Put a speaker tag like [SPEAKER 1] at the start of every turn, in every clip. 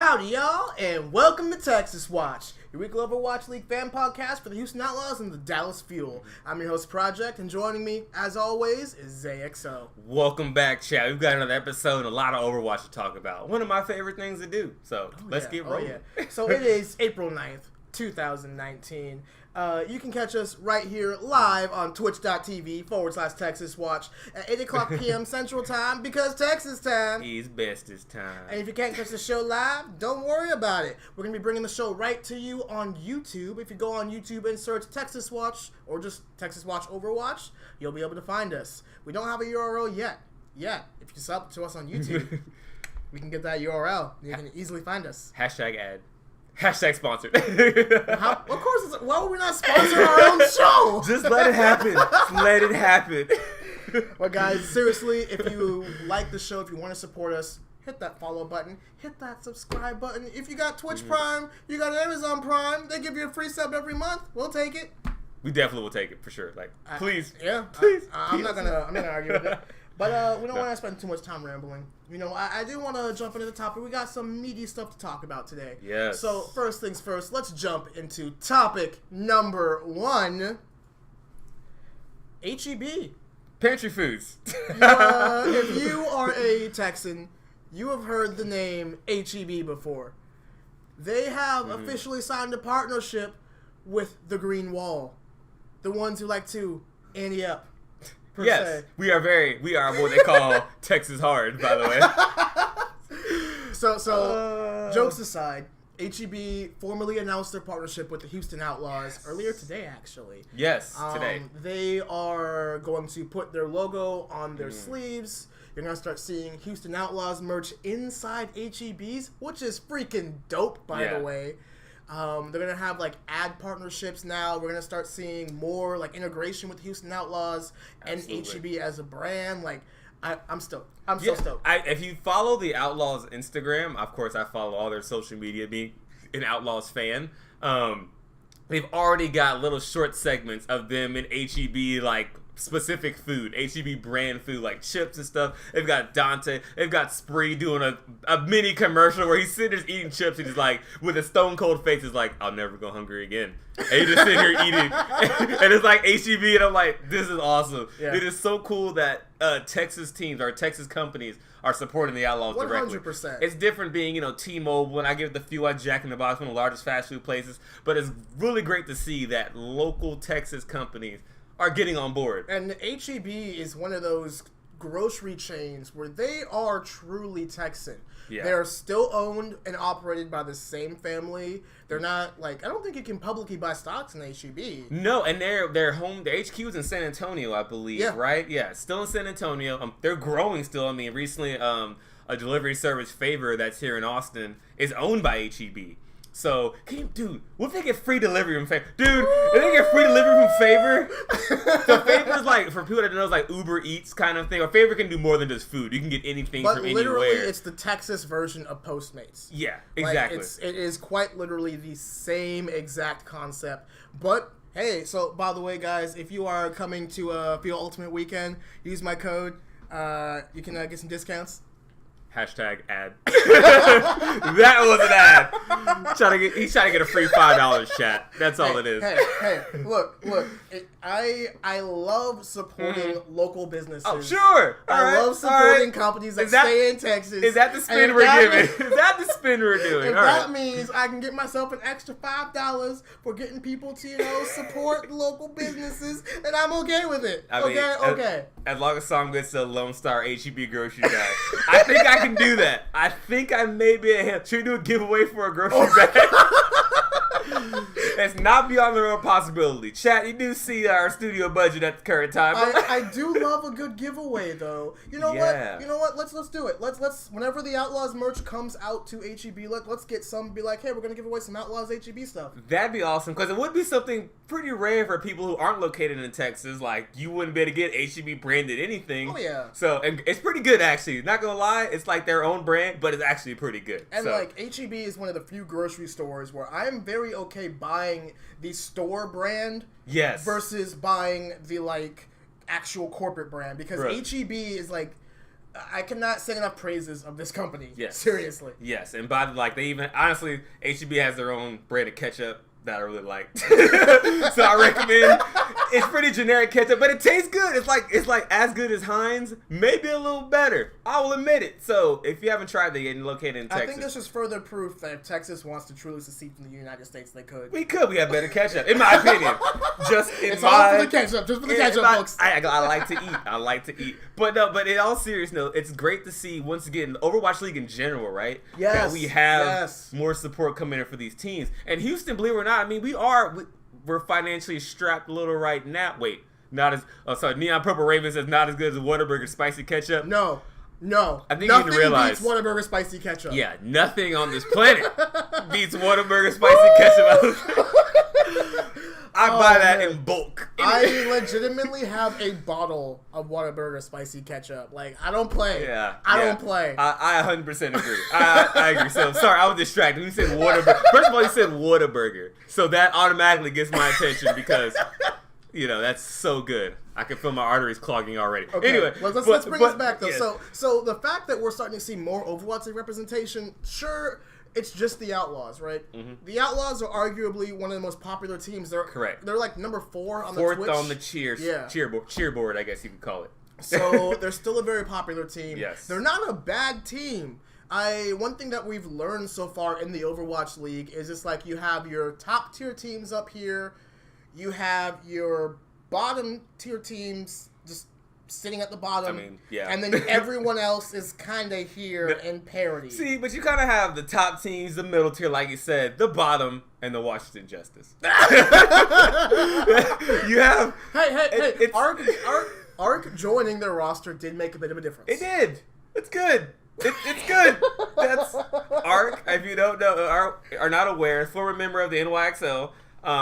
[SPEAKER 1] Howdy, y'all, and welcome to Texas Watch, your weekly Overwatch League fan podcast for the Houston Outlaws and the Dallas Fuel. I'm your host, Project, and joining me, as always, is Zay XO.
[SPEAKER 2] Welcome back, chat. We've got another episode and a lot of Overwatch to talk about. One of my favorite things to do. So, let's get rolling.
[SPEAKER 1] So, it is April 9th, 2019. You can catch us right here live on twitch.tv/Texas Watch at 8 o'clock p.m. Central Time because Texas time
[SPEAKER 2] is bestest time.
[SPEAKER 1] And if you can't catch the show live, don't worry about it. We're going to be bringing the show right to you on YouTube. If you go on YouTube and search Texas Watch or just Texas Watch Overwatch, you'll be able to find us. We don't have a URL yet. If you sub to us on YouTube, we can get that URL. You can easily find us.
[SPEAKER 2] Hashtag ad. Hashtag sponsored.
[SPEAKER 1] Of course, why would we not sponsor our own show?
[SPEAKER 2] Just let it happen. Just let it happen.
[SPEAKER 1] Well, guys, seriously, if you like the show, if you want to support us, hit that follow button, hit that subscribe button. If you got Twitch Prime, you got Amazon Prime, they give you a free sub every month. We'll take it.
[SPEAKER 2] We definitely will take it for sure. Like, please.
[SPEAKER 1] Please. I'm not gonna argue with it. But we don't want to spend too much time rambling. You know, I do want to jump into the topic. We got some meaty stuff to talk about today.
[SPEAKER 2] Yes.
[SPEAKER 1] So first things first, let's jump into topic number 1. HEB.
[SPEAKER 2] Pantry foods.
[SPEAKER 1] If you are a Texan, you have heard the name HEB before. They have officially signed a partnership with the Green Wall. The ones who like to ante up.
[SPEAKER 2] Yes, we are what they call Texas hard, by the way.
[SPEAKER 1] So jokes aside, HEB formally announced their partnership with the Houston Outlaws earlier today, actually.
[SPEAKER 2] Yes, today.
[SPEAKER 1] They are going to put their logo on their sleeves. You're going to start seeing Houston Outlaws merch inside HEBs, which is freaking dope, by the way. They're going to have, like, ad partnerships now. We're going to start seeing more, like, integration with Houston Outlaws and HEB as a brand. Like, I'm stoked. I'm so stoked.
[SPEAKER 2] If you follow the Outlaws Instagram, of course, I follow all their social media, being an Outlaws fan. They've already got little short segments of them in HEB, like, specific food, HEB brand food, like chips and stuff. They've got Dante, they've got Spree doing a mini commercial where he's sitting there eating chips and he's like, with a stone cold face, he's like, I'll never go hungry again. And he's just sitting here eating. And it's like HEB, and I'm like, this is awesome. Yeah. It is so cool that Texas teams or Texas companies are supporting the Outlaws
[SPEAKER 1] 100%.
[SPEAKER 2] directly. It's different being, T-Mobile, and I give the few at Jack in the Box, one of the largest fast food places, but it's really great to see that local Texas companies are getting on board.
[SPEAKER 1] And HEB is one of those grocery chains where they are truly Texan. Yeah. They're still owned and operated by the same family. They're not, like, I don't think you can publicly buy stocks in HEB.
[SPEAKER 2] No, and their HQ is in San Antonio, I believe, right? Yeah, still in San Antonio. They're growing still. I mean, recently, a delivery service, Favor, that's here in Austin, is owned by HEB. So, what if they get free delivery from Favor? Dude, if they get free delivery from Favor, so Favor's like, for people that don't know, it's like Uber Eats kind of thing. Or Favor can do more than just food. You can get anything from anywhere. But
[SPEAKER 1] literally, it's the Texas version of Postmates.
[SPEAKER 2] Yeah, exactly.
[SPEAKER 1] Like, it is quite literally the same exact concept. But, hey, so, by the way, guys, if you are coming to Feel Ultimate Weekend, use my code. You can get some discounts.
[SPEAKER 2] Hashtag ad. That was an ad. He's trying to get a free $5, chat. That's all it is.
[SPEAKER 1] Hey, look. I love supporting local businesses.
[SPEAKER 2] Oh, sure.
[SPEAKER 1] I love supporting companies that stay in Texas.
[SPEAKER 2] Is that the spin we're giving? Is that the spin we're doing?
[SPEAKER 1] If that means I can get myself an extra $5 for getting people to, support local businesses, and I'm okay with it. Okay.
[SPEAKER 2] As long as Sam gets the Lone Star HEB grocery bag. I think I can do that. I think I may be able to do a giveaway for a grocery bag. It's not beyond the realm of possibility. Chat, you do see our studio budget at the current time.
[SPEAKER 1] I do love a good giveaway, though. You know what? Let's do it. Let's whenever the Outlaws merch comes out to HEB, let's get some. Be like, hey, we're gonna give away some Outlaws HEB stuff.
[SPEAKER 2] That'd be awesome because it would be something pretty rare for people who aren't located in Texas. Like, you wouldn't be able to get HEB branded anything.
[SPEAKER 1] Oh yeah.
[SPEAKER 2] So and it's pretty good actually. Not gonna lie, it's like their own brand, but it's actually pretty good.
[SPEAKER 1] And like HEB is one of the few grocery stores where I'm very okay buying the store brand versus buying the like actual corporate brand because HEB is like I cannot say enough praises of this company.
[SPEAKER 2] Yes.
[SPEAKER 1] Seriously.
[SPEAKER 2] Yes, and by the they even honestly HEB has their own brand of ketchup that I really like. So I recommend. It's pretty generic ketchup, but it tastes good. It's like as good as Heinz, maybe a little better. I will admit it. So if you haven't tried that yet and located in Texas,
[SPEAKER 1] I think this is further proof that if Texas wants to truly secede from the United States, they could.
[SPEAKER 2] We could. We have better ketchup, in my opinion.
[SPEAKER 1] It's all for the ketchup. Just for the ketchup, folks.
[SPEAKER 2] I like to eat. I like to eat. But no. But in all seriousness, it's great to see once again the Overwatch League in general, right?
[SPEAKER 1] Yes.
[SPEAKER 2] That we have more support coming in for these teams. And Houston, believe it or not, I mean we're financially strapped a little right now. Wait, not as. Oh, sorry. Neon Purple Raven says not as good as Whataburger spicy ketchup.
[SPEAKER 1] No. I think
[SPEAKER 2] you need to realize
[SPEAKER 1] beats Whataburger spicy ketchup.
[SPEAKER 2] Yeah, nothing on this planet beats Whataburger spicy ketchup. I buy that in bulk.
[SPEAKER 1] I legitimately have a bottle of Whataburger spicy ketchup. Like, I don't play. I don't play.
[SPEAKER 2] I 100% agree. I agree. So, sorry, I was distracted. You said Whataburger. First of all, you said Whataburger. So that automatically gets my attention because, that's so good. I can feel my arteries clogging already. Okay. Anyway,
[SPEAKER 1] let's bring this back, though. Yes. So the fact that we're starting to see more Overwatch League representation, sure, it's just the Outlaws, right? Mm-hmm. The Outlaws are arguably one of the most popular teams. Correct. They're like number 4 on the Twitch.
[SPEAKER 2] Fourth on the cheerboard, I guess you could call it.
[SPEAKER 1] So they're still a very popular team.
[SPEAKER 2] Yes.
[SPEAKER 1] They're not a bad team. One thing that we've learned so far in the Overwatch League is it's like you have your top tier teams up here, you have your bottom tier teams just sitting at the bottom. And then everyone else is kind of here in parity.
[SPEAKER 2] See, but you kind of have the top teams, the middle tier, like you said, the bottom, and the Washington Justice. You have...
[SPEAKER 1] Hey. Arc joining their roster did make a bit of a difference.
[SPEAKER 2] It did. It's good. It's good. That's Arc, if you don't know, are not aware, former member of the NYXL.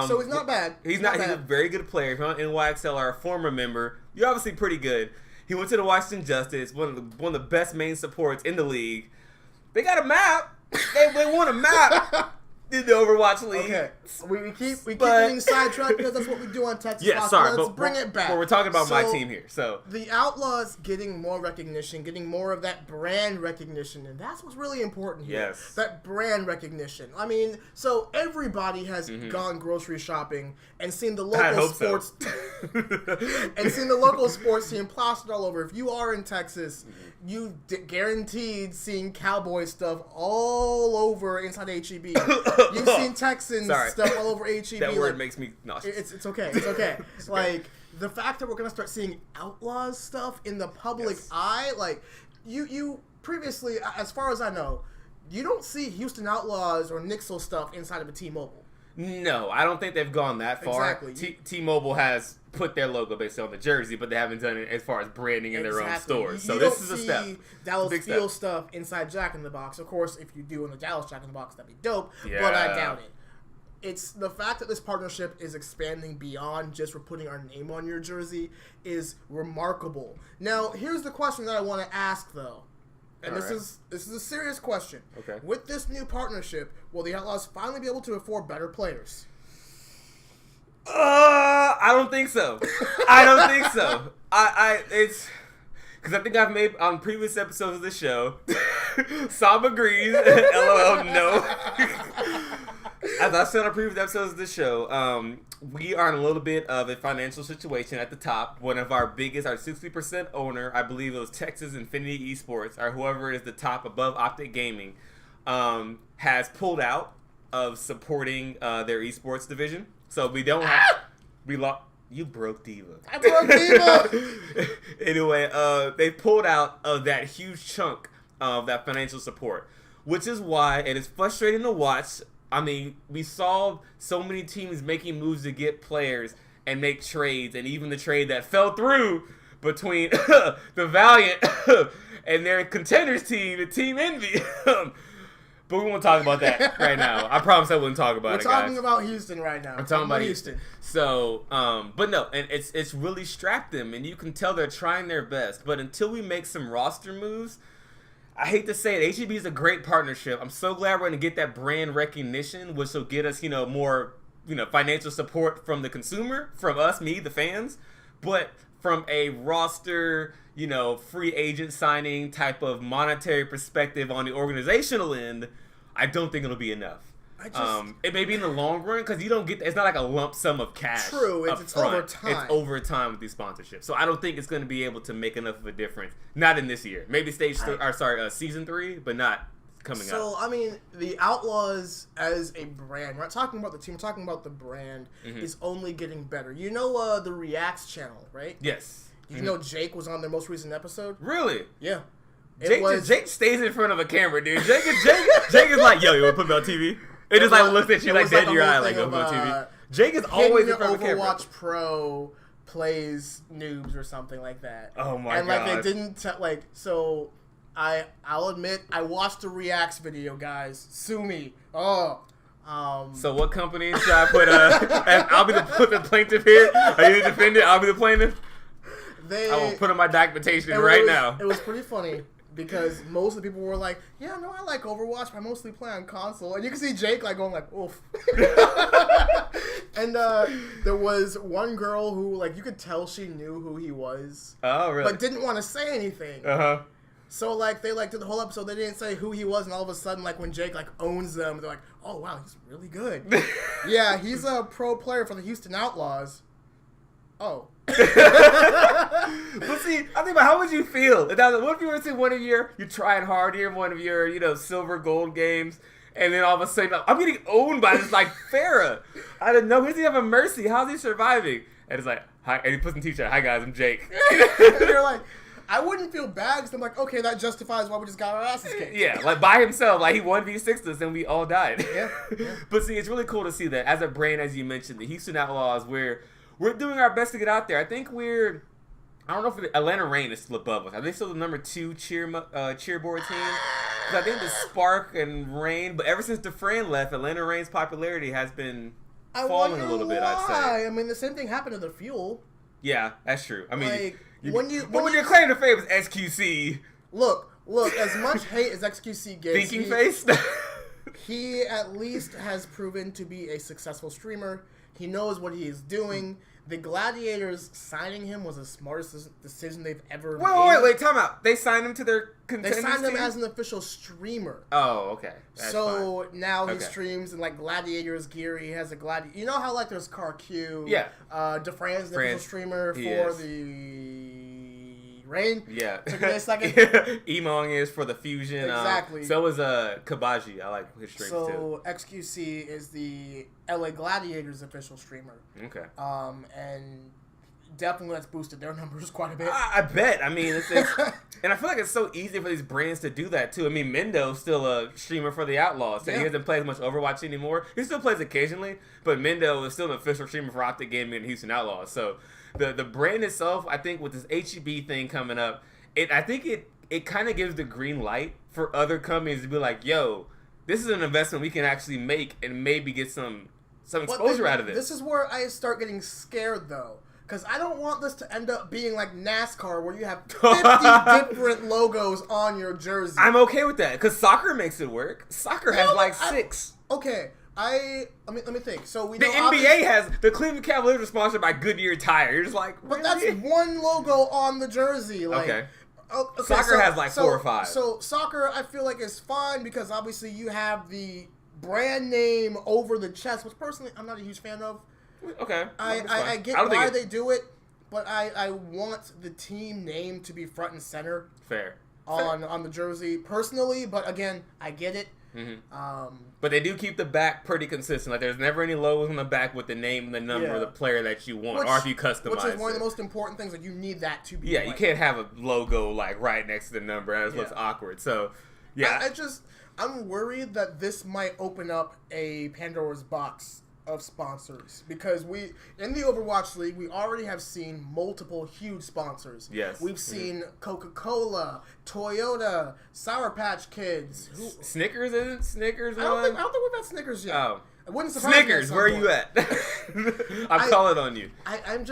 [SPEAKER 1] So he's not bad.
[SPEAKER 2] He's a very good player. If you're on NYXL or a former member, you're obviously pretty good. He went to the Washington Justice, one of the best main supports in the league. They got a map. They want a map in the Overwatch League.
[SPEAKER 1] Okay, we keep getting sidetracked because that's what we do on Texas.
[SPEAKER 2] Yeah, sorry,
[SPEAKER 1] let's bring it back.
[SPEAKER 2] But we're talking about my team here. So
[SPEAKER 1] the Outlaws getting more recognition, getting more of that brand recognition, and that's what's really important here.
[SPEAKER 2] Yes,
[SPEAKER 1] that brand recognition. I mean, so everybody has gone grocery shopping and seen the local sports and seen the local sports team plastered all over. If you are in Texas, you guaranteed seeing Cowboy stuff all over inside HEB. You've seen Texans stuff all over HEB.
[SPEAKER 2] That word makes me nauseous.
[SPEAKER 1] It's okay. It's okay. Like, the fact that we're going to start seeing Outlaws stuff in the public eye, like, you previously, as far as I know, you don't see Houston Outlaws or Nixle stuff inside of a T-Mobile.
[SPEAKER 2] No, I don't think they've gone that far.
[SPEAKER 1] Exactly.
[SPEAKER 2] T-Mobile has put their logo basically on the jersey, but they haven't done it as far as branding in their own stores. So this is a step.
[SPEAKER 1] Dallas Fuel stuff inside Jack in the Box. Of course, if you do in the Dallas Jack in the Box, that'd be dope. Yeah. But I doubt it. It's the fact that this partnership is expanding beyond just for putting our name on your jersey is remarkable. Now, here's the question that I want to ask, though. And this is a serious question.
[SPEAKER 2] Okay. With
[SPEAKER 1] this new partnership, will the Outlaws finally be able to afford better players?
[SPEAKER 2] I don't think so. It's because I think I've made on previous episodes of the show. Sam agrees. LOL, no. As I said on previous episodes of the show, we are in a little bit of a financial situation at the top. One of our biggest, our 60% owner, I believe it was Texas Infinity Esports, or whoever is the top above Optic Gaming, has pulled out of supporting their esports division. So we don't have... You broke Diva.
[SPEAKER 1] I broke Diva!
[SPEAKER 2] Anyway, they pulled out of that huge chunk of that financial support, which is why it is frustrating to watch. I mean, we saw so many teams making moves to get players and make trades, and even the trade that fell through between the Valiant and their contenders team, the Team Envy. But we won't talk about that right now. I promise I wouldn't talk about it, guys.
[SPEAKER 1] We're talking about Houston right now.
[SPEAKER 2] I'm talking about Houston. So, but no, and it's really strapped them, and you can tell they're trying their best. But until we make some roster moves, I hate to say it, HEB is a great partnership. I'm so glad we're going to get that brand recognition, which will get us, more, financial support from the consumer, from us, me, the fans. But from a roster, free agent signing type of monetary perspective on the organizational end, I don't think it'll be enough. It may be in the long run because you don't get. It's not like a lump sum of cash.
[SPEAKER 1] True, it's over time.
[SPEAKER 2] It's over time with these sponsorships. So I don't think it's going to be able to make enough of a difference. Not in this year. Maybe season 3, but not coming up.
[SPEAKER 1] So I mean, the Outlaws as a brand. We're not talking about the team. We're talking about the brand is only getting better. You know the Reacts channel, right?
[SPEAKER 2] Yes.
[SPEAKER 1] Did you know Jake was on their most recent episode?
[SPEAKER 2] Really?
[SPEAKER 1] Yeah.
[SPEAKER 2] Jake stays in front of a camera, dude. Jake is like, yo, you want to put me on TV? It just looks at you like dead in your eye, like, go on TV. Jake is always in front of the camera.
[SPEAKER 1] Overwatch Pro plays noobs or something like that.
[SPEAKER 2] Oh my god!
[SPEAKER 1] And they didn't so. I'll admit I watched the Reacts video, guys. Sue me. Oh.
[SPEAKER 2] So what company should I put? I'll be the plaintiff here. Are you the defendant? I'll be the plaintiff. I will put on my documentation right now.
[SPEAKER 1] It was pretty funny. Because most of the people were like, yeah, no, I like Overwatch, but I mostly play on console. And you can see Jake going oof. And there was one girl who, you could tell she knew who he was.
[SPEAKER 2] Oh, really?
[SPEAKER 1] But didn't want to say anything.
[SPEAKER 2] Uh-huh.
[SPEAKER 1] So, they did the whole episode, they didn't say who he was, and all of a sudden, when Jake, owns them, they're like, oh, wow, he's really good. Yeah, he's a pro player for the Houston Outlaws. Oh.
[SPEAKER 2] But see, I think about how would you feel? What if you were to one of you trying hard here, one of your, silver gold games, and then all of a sudden, I'm getting owned by this, Farrah. I don't know. Who does he have a mercy? How's he surviving? And it's hi, and he puts in t-shirt, hi guys, I'm Jake.
[SPEAKER 1] And you're like, I wouldn't feel bad because I'm like, okay, that justifies why we just got our asses kicked.
[SPEAKER 2] Yeah, by himself, he 1v6'd us and we all died.
[SPEAKER 1] Yeah.
[SPEAKER 2] But see, it's really cool to see that as a brand, as you mentioned, the Houston Outlaws, we're doing our best to get out there. I think I don't know if Atlanta Reign is still above us. Are they still the number 2 cheerboard team? Because I think the Spark and Reign, but ever since Dufresne left, Atlanta Reign's popularity has been falling a little bit, I'd say.
[SPEAKER 1] I mean, the same thing happened to the Fuel.
[SPEAKER 2] Yeah, that's true. I mean,
[SPEAKER 1] when
[SPEAKER 2] you're claiming the favor as XQC.
[SPEAKER 1] Look, as much hate as XQC gets.
[SPEAKER 2] Thinking face?
[SPEAKER 1] He at least has proven to be a successful streamer. He knows what he is doing. The Gladiators signing him was the smartest decision they've ever made.
[SPEAKER 2] Wait, time out. They signed him to their contenders
[SPEAKER 1] They signed him
[SPEAKER 2] team?
[SPEAKER 1] as an official streamer.
[SPEAKER 2] Oh, okay. That's
[SPEAKER 1] so
[SPEAKER 2] fine.
[SPEAKER 1] Now he streams in Gladiators gear. He has a Gladiator. You know how there's CarQ?
[SPEAKER 2] Yeah.
[SPEAKER 1] Dufresne's the official streamer for the Reign.
[SPEAKER 2] Yeah.
[SPEAKER 1] Took me a second.
[SPEAKER 2] Emong is for the Fusion.
[SPEAKER 1] Exactly.
[SPEAKER 2] So is Kabaji. I like his streams too.
[SPEAKER 1] So XQC is the LA Gladiators official streamer.
[SPEAKER 2] Okay.
[SPEAKER 1] And definitely that's boosted their numbers quite a bit.
[SPEAKER 2] I bet. I mean, it's and I feel like it's so easy for these brands to do that too. I mean, Mendo's still a streamer for the Outlaws. And he hasn't played as much Overwatch anymore. He still plays occasionally, but Mendo is still an official streamer for Optic Gaming and Houston Outlaws. So the brand itself, I think with this HEB thing coming up, I think it kind of gives the green light for other companies to be like, yo, this is an investment we can actually make and maybe get some exposure out of it.
[SPEAKER 1] This is where I start getting scared though. Because I don't want this to end up being like NASCAR where you have 50 different logos on your jersey.
[SPEAKER 2] I'm okay with that because soccer makes it work. Soccer has 6.
[SPEAKER 1] Okay. Let me think. So we
[SPEAKER 2] the
[SPEAKER 1] know
[SPEAKER 2] NBA has the Cleveland Cavaliers are sponsored by Goodyear tires.
[SPEAKER 1] But that's one logo on the jersey. Okay,
[SPEAKER 2] soccer has 4 or 5.
[SPEAKER 1] So soccer, I feel like is fine because obviously you have the brand name over the chest, which personally I'm not a huge fan of.
[SPEAKER 2] Okay,
[SPEAKER 1] I get why they do it, but I want the team name to be front and center.
[SPEAKER 2] Fair.
[SPEAKER 1] On the jersey personally, but again, I get it.
[SPEAKER 2] Mm-hmm. But they do keep the back pretty consistent. There's never any logos on the back with the name and the number of the player that you want, or if you customize
[SPEAKER 1] which is one of the most important things. You need that to be.
[SPEAKER 2] Yeah, you can't have a logo right next to the number. It looks awkward. So, yeah.
[SPEAKER 1] I'm worried that this might open up a Pandora's box of sponsors because in the Overwatch League we already have seen multiple huge sponsors.
[SPEAKER 2] Yes,
[SPEAKER 1] we've seen Coca-Cola, Toyota, Sour Patch Kids.
[SPEAKER 2] Snickers isn't Snickers?
[SPEAKER 1] I don't think we've had Snickers yet.
[SPEAKER 2] Oh,
[SPEAKER 1] it wouldn't surprise
[SPEAKER 2] Snickers.
[SPEAKER 1] me
[SPEAKER 2] Where are you at? I'm calling on you.
[SPEAKER 1] I'm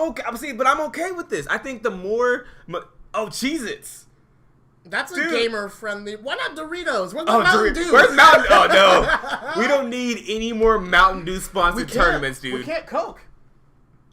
[SPEAKER 2] okay. I'm okay with this. I think the more Cheez-Its.
[SPEAKER 1] That's a gamer-friendly. Why not Doritos? Where's Mountain Dew?
[SPEAKER 2] Where's Mountain? Oh no, we don't need any more Mountain Dew sponsored tournaments, dude.
[SPEAKER 1] We can't Coke.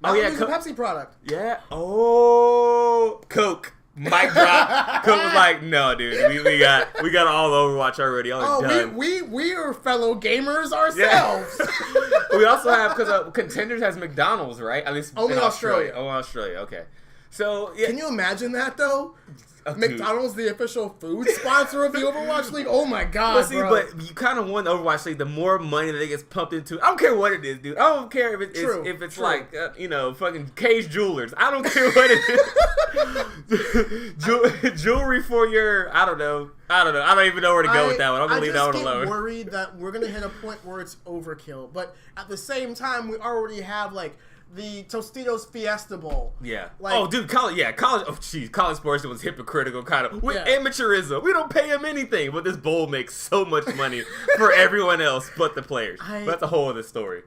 [SPEAKER 1] Mountain Dew's a Pepsi product.
[SPEAKER 2] Yeah. Oh, Coke. Mic drop. Coke was like, no, dude, we got all Overwatch already. Done.
[SPEAKER 1] we are fellow gamers ourselves.
[SPEAKER 2] Yeah. We also have, because Contenders has McDonald's, right? At least
[SPEAKER 1] only
[SPEAKER 2] in
[SPEAKER 1] Australia.
[SPEAKER 2] Oh, Australia. Okay. So yeah.
[SPEAKER 1] Can you imagine that though? McDonald's, the official food sponsor of the Overwatch League. Oh my god, bro.
[SPEAKER 2] But you kind of want the Overwatch League. The more money that it gets pumped into, I don't care what it is, dude. I don't care if it's like fucking Cage Jewelers. I don't care what it is. Jewelry for your I don't know. I don't even know where to go with that one. I'm gonna leave that one alone.
[SPEAKER 1] I just get worried that we're gonna hit a point where it's overkill. But at the same time, we already have like the Tostitos Fiesta Bowl.
[SPEAKER 2] Yeah.
[SPEAKER 1] Like,
[SPEAKER 2] college. Oh, jeez. College sports was hypocritical, kind of. With amateurism. We don't pay them anything, but this bowl makes so much money for everyone else but the players. That's a whole other story.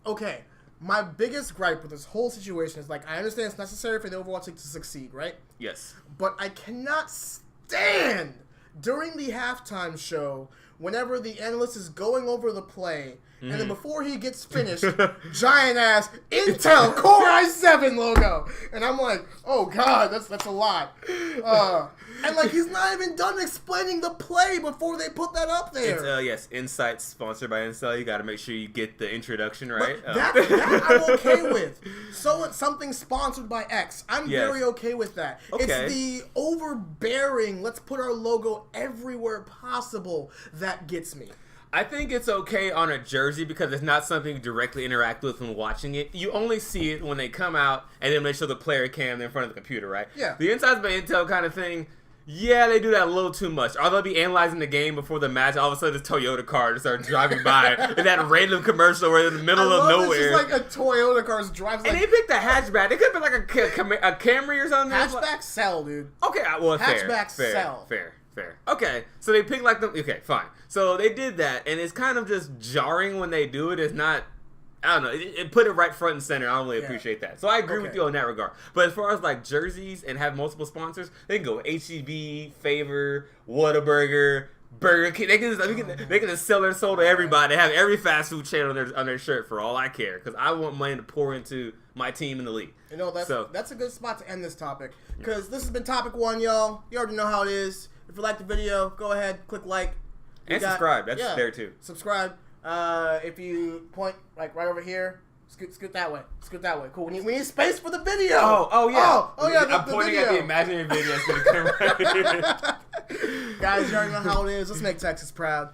[SPEAKER 1] Okay. My biggest gripe with this whole situation is, like, I understand it's necessary for the Overwatch League to succeed, right?
[SPEAKER 2] Yes.
[SPEAKER 1] But I cannot stand during the halftime show whenever the analyst is going over the play. And then before he gets finished, giant ass Intel Core i7 logo, and I'm like, oh god, that's a lot. And like he's not even done explaining the play before they put that up there.
[SPEAKER 2] Yes, Insights sponsored by Intel. You got to make sure you get the introduction right.
[SPEAKER 1] That I'm okay with. So it's something sponsored by X. I'm very okay with that. Okay. It's the overbearing, let's put our logo everywhere possible that gets me.
[SPEAKER 2] I think it's okay on a jersey because it's not something you directly interact with when watching it. You only see it when they come out and then they show the player cam in front of the computer, right?
[SPEAKER 1] Yeah.
[SPEAKER 2] The Insights by Intel kind of thing, yeah, they do that a little too much. Or they'll be analyzing the game before the match. All of a sudden, this Toyota car just starts driving by in that random commercial where in the middle of nowhere.
[SPEAKER 1] It's just like a Toyota car drives.
[SPEAKER 2] And they picked a hatchback. They could have been like a Camry or something.
[SPEAKER 1] Hatchback sell, dude.
[SPEAKER 2] Okay, well,
[SPEAKER 1] hatchback sell.
[SPEAKER 2] Fair. Okay, so they picked like the. Okay, fine. So they did that, and it's kind of just jarring when they do it. It's not. I don't know. It put it right front and center. I don't really appreciate that. So I agree with you on that regard. But as far as like jerseys and have multiple sponsors, they can go HEB, Favor, Whataburger, Burger King. They can just sell their soul to everybody. They have every fast food chain on their shirt for all I care. Because I want money to pour into my team in the league.
[SPEAKER 1] You know, that's a good spot to end this topic. Because this has been topic 1, y'all. You already know how it is. If you like the video, go ahead, click like.
[SPEAKER 2] Subscribe. That's there too.
[SPEAKER 1] Subscribe. If you point like right over here, scoot that way. Cool. We need space for the video.
[SPEAKER 2] Oh yeah.
[SPEAKER 1] Oh yeah.
[SPEAKER 2] I'm pointing at the imaginary video that's gonna come right here.
[SPEAKER 1] Guys, you already know how it is. Let's make Texas proud.